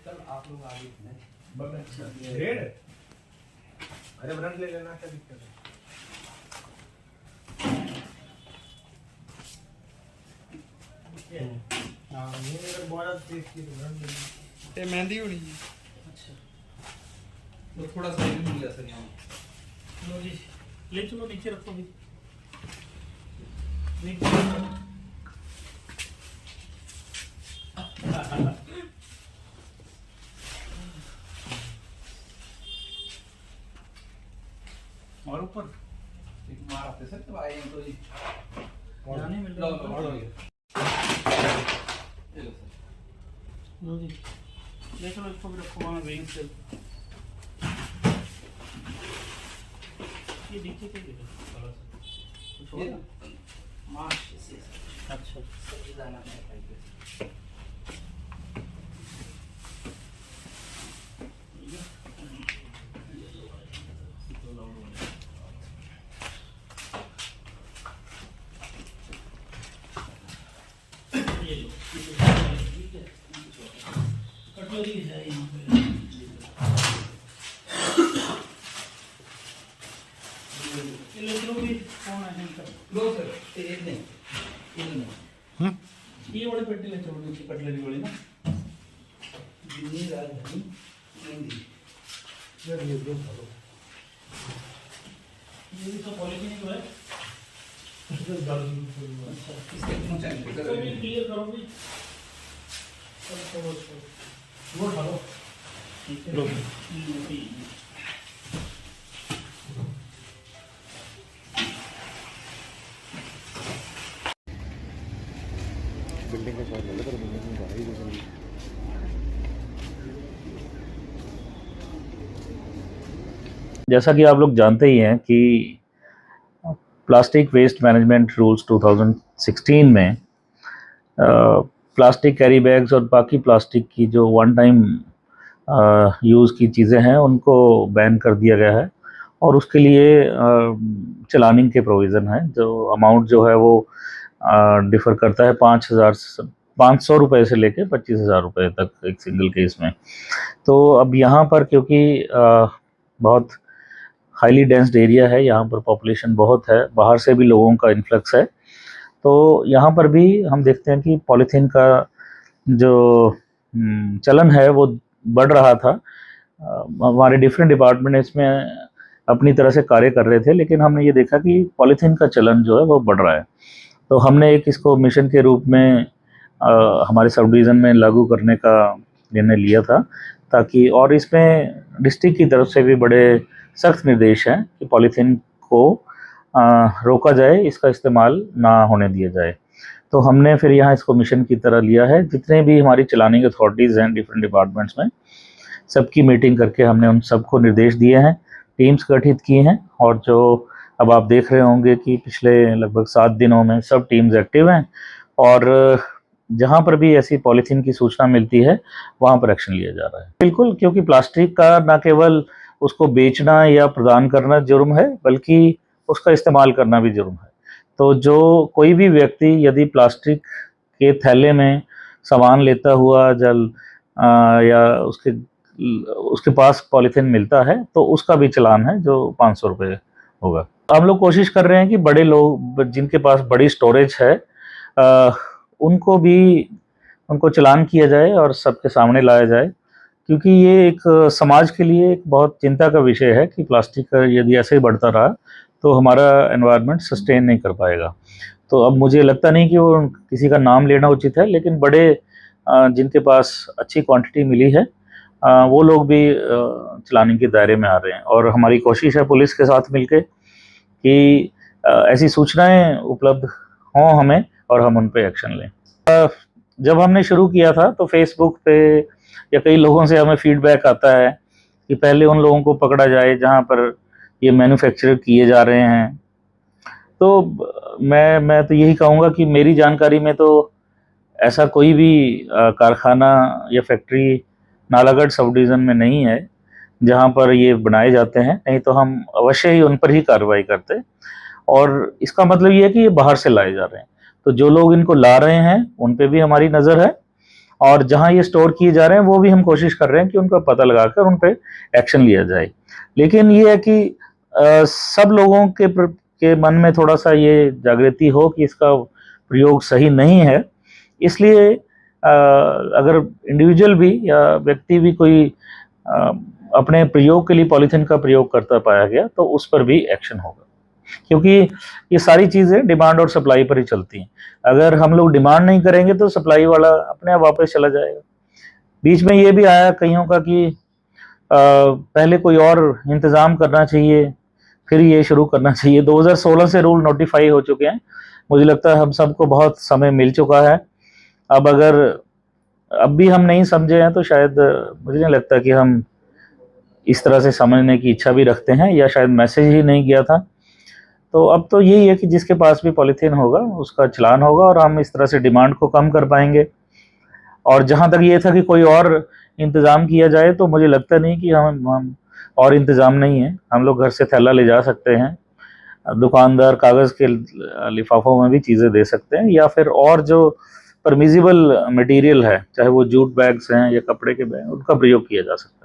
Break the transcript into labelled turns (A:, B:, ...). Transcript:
A: चल आप लोग आगे
B: रेड अरे ब्रांड ले लेना, क्या दिक्कत है? हाँ ये अगर बहुत तेज की तो ब्रांड ले लेना।
A: ये मेहंदी होनी है। अच्छा तो थोड़ा सा भी मिल सर यहाँ।
C: लो जी, ले चलो नीचे रखो भी। और ऊपर
A: एक मार आते सर तो आए हैं तो ये
C: यहाँ नहीं मिल
A: लो
C: रहा।
A: लो ये लो सर।
C: लो जी, ले चलो इसको भी रखो वहाँ वेइंग से। ये देखिए क्या दिखा थोड़ा सा कुछ
A: ये
C: और।
A: मार्च से
C: अच्छा
A: सब्जी दाना में खाइए।
C: कटोरी है यहाँ पे। ये ले चलो भी, कौन है इनका?
A: लो सर ये नहीं
C: ये वाली पेटी ले चलो नीचे, कटलरी वाली ना।
A: जितनी राजधानी मेहंदी
B: यार ये दो भालो
C: ये भी सब पॉलिथीन ही तो है।
B: डाल दो।
C: अच्छा
A: इसके पहुँचाएंगे
C: इसको भी क्लियर करो भी।
B: वो डालो।
C: ठीक है।
B: बिल्डिंग के साथ ले पर बिल्डिंग में बाहर ही जैसे
D: जैसा कि आप लोग जानते ही हैं कि प्लास्टिक वेस्ट मैनेजमेंट रूल्स 2016 में प्लास्टिक कैरी बैग्स और बाकी प्लास्टिक की जो वन टाइम यूज़ की चीज़ें हैं उनको बैन कर दिया गया है और उसके लिए चलानिंग के प्रोविज़न है। जो अमाउंट जो है वो डिफ़र करता है 5,500 रुपये से लेकर 25,000 रुपये तक एक सिंगल केस में। तो अब यहाँ पर क्योंकि बहुत हाईली डेंस्ड एरिया है, यहाँ पर पॉपुलेशन बहुत है, बाहर से भी लोगों का इन्फ्लक्स है, तो यहाँ पर भी हम देखते हैं कि पॉलीथीन का जो चलन है वो बढ़ रहा था। हमारे डिफरेंट डिपार्टमेंट इसमें अपनी तरह से कार्य कर रहे थे, लेकिन हमने ये देखा कि पॉलीथीन का चलन जो है वो बढ़ रहा है। तो हमने एक इसको मिशन के रूप में हमारे सब डिवीज़न में लागू करने का निर्णय लिया था, ताकि और इसमें डिस्ट्रिक्ट की तरफ से भी बड़े सख्त निर्देश हैं कि पॉलीथीन को रोका जाए, इसका इस्तेमाल ना होने दिया जाए। तो हमने फिर यहाँ इसको मिशन की तरह लिया है। जितने भी हमारी चलानिंग अथॉरिटीज़ हैं डिफरेंट डिपार्टमेंट्स में, सबकी मीटिंग करके हमने उन सबको निर्देश दिए हैं, टीम्स गठित किए हैं, और जो अब आप देख रहे होंगे कि पिछले लगभग 7 दिनों में सब टीम्स एक्टिव हैं और जहाँ पर भी ऐसी पॉलीथीन की सूचना मिलती है वहाँ पर एक्शन लिया जा रहा है। बिल्कुल, क्योंकि प्लास्टिक का न केवल उसको बेचना या प्रदान करना जुर्म है, बल्कि उसका इस्तेमाल करना भी जुर्म है। तो जो कोई भी व्यक्ति यदि प्लास्टिक के थैले में सामान लेता हुआ या उसके पास पॉलीथीन मिलता है तो उसका भी चालान है जो 500 रुपये होगा। हम लोग कोशिश कर रहे हैं कि बड़े लोग जिनके पास बड़ी स्टोरेज है उनको चालान किया जाए और सबके सामने लाया जाए, क्योंकि ये एक समाज के लिए एक बहुत चिंता का विषय है कि प्लास्टिक यदि ऐसे ही बढ़ता रहा तो हमारा एनवायरनमेंट सस्टेन नहीं कर पाएगा। तो अब मुझे लगता नहीं कि वो किसी का नाम लेना उचित है, लेकिन बड़े जिनके पास अच्छी क्वांटिटी मिली है वो लोग भी चलाने के दायरे में आ रहे हैं। और हमारी कोशिश है पुलिस के साथ मिलके कि ऐसी सूचनाएं उपलब्ध हों हमें और हम उन पे एक्शन लें। जब हमने शुरू किया था तो फेसबुक पे या कई लोगों से हमें फीडबैक आता है कि पहले उन लोगों को पकड़ा जाए जहां पर ये मैन्युफैक्चर किए जा रहे हैं। तो मैं तो यही कहूँगा कि मेरी जानकारी में तो ऐसा कोई भी कारखाना या फैक्ट्री नालागढ़ सब डिवीज़न में नहीं है जहां पर ये बनाए जाते हैं, नहीं तो हम अवश्य ही उन पर ही कार्रवाई करते। और इसका मतलब ये है कि ये बाहर से लाए जा रहे हैं, तो जो लोग इनको ला रहे हैं उन पे भी हमारी नज़र है और जहां ये स्टोर किए जा रहे हैं वो भी हम कोशिश कर रहे हैं कि उनका पता लगाकर उन पे एक्शन लिया जाए। लेकिन ये है कि सब लोगों के मन में थोड़ा सा ये जागृति हो कि इसका प्रयोग सही नहीं है, इसलिए अगर इंडिविजुअल भी या व्यक्ति भी कोई अपने प्रयोग के लिए पॉलीथीन का प्रयोग करता पाया गया तो उस पर भी एक्शन होगा, क्योंकि ये सारी चीज़ें डिमांड और सप्लाई पर ही चलती हैं। अगर हम लोग डिमांड नहीं करेंगे तो सप्लाई वाला अपने आप वापस चला जाएगा। बीच में ये भी आया कईयों का कि पहले कोई और इंतज़ाम करना चाहिए फिर ये शुरू करना चाहिए। 2016 से रूल नोटिफाई हो चुके हैं, मुझे लगता है हम सबको बहुत समय मिल चुका है। अब अगर अब भी हम नहीं समझे हैं तो शायद मुझे नहीं लगता कि हम इस तरह से समझने की इच्छा भी रखते हैं, या शायद मैसेज ही नहीं गया था। तो अब तो यही है कि जिसके पास भी पॉलीथीन होगा उसका चलान होगा और हम इस तरह से डिमांड को कम कर पाएंगे। और जहाँ तक ये था कि कोई और इंतज़ाम किया जाए, तो मुझे लगता नहीं कि हम और इंतज़ाम नहीं है। हम लोग घर से थैला ले जा सकते हैं, दुकानदार कागज़ के लिफाफों में भी चीज़ें दे सकते हैं, या फिर और जो परमिजिबल मटेरियल है, चाहे वो जूट बैग्स हैं या कपड़े के बैग, उनका प्रयोग किया जा सकता है।